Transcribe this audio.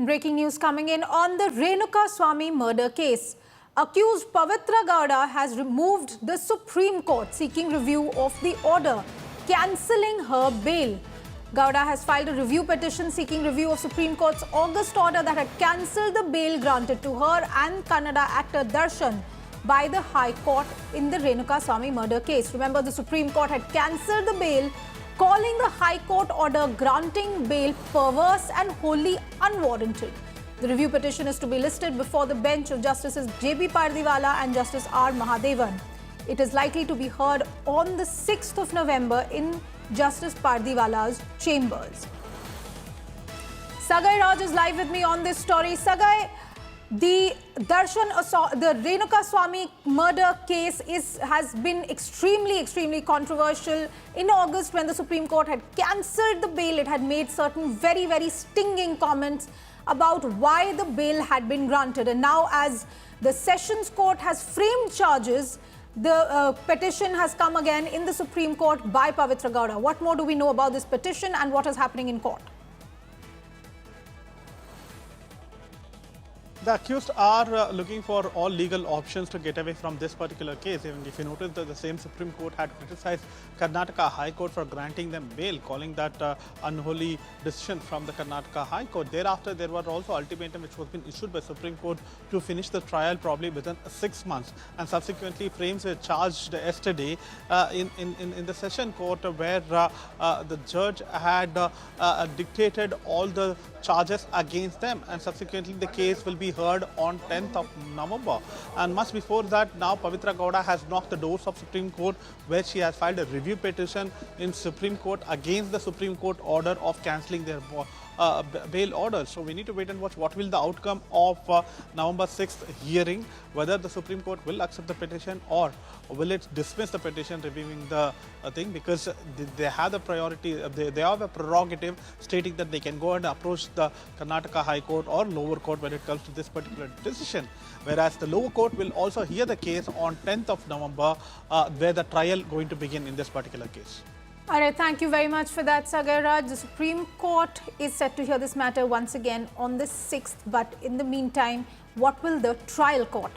And breaking news coming in on the Renuka Swamy murder case. Accused Pavitra Gowda has removed the Supreme Court seeking review of the order, cancelling her bail. Gowda has filed a review petition seeking review of Supreme Court's August order that had cancelled the bail granted to her and Kannada actor Darshan by the High Court in the Renuka Swamy murder case. Remember, the Supreme Court had cancelled the bail, calling the High Court order granting bail perverse and wholly unwarranted. The review petition is to be listed before the bench of Justices J.B. Pardiwala and Justice R. Mahadevan. It is likely to be heard on the 6th of November in Justice Pardiwala's chambers. Sagai Raj is live with me on this story. Sagai, the Renuka Swamy murder case has been extremely controversial. In August, when the Supreme Court had cancelled the bail, it had made certain very stinging comments about why the bail had been granted. And now, as the Sessions Court has framed charges, the petition has come again in the Supreme Court by Pavitra Gowda. What more do we know about this petition and what is happening in court? The accused are looking for all legal options to get away from this particular case. Even if you notice that the same Supreme Court had criticized Karnataka High Court for granting them bail, calling that unholy decision from the Karnataka High Court. Thereafter, there was also ultimatum which was been issued by Supreme Court to finish the trial probably within 6 months. And subsequently, frames were charged yesterday in the Session Court where the judge had dictated all the charges against them, and subsequently the case will be heard on 10th of November. And much before that, now Pavitra Gowda has knocked the doors of Supreme Court, where she has filed a review petition in Supreme Court against the Supreme Court order of cancelling their bail order. So we need to wait and watch what will the outcome of November 6th hearing, whether the Supreme Court will accept the petition or will it dismiss the petition reviewing the thing, because they have the priority, they have a prerogative stating that they can go and approach the Karnataka High Court or lower court when it comes to this particular decision. Whereas the lower court will also hear the case on 10th of November where the trial going to begin in this particular case. All right, thank you very much for that, Sagai Raj. The Supreme Court is set to hear this matter once again on the 6th. But in the meantime, what will the trial court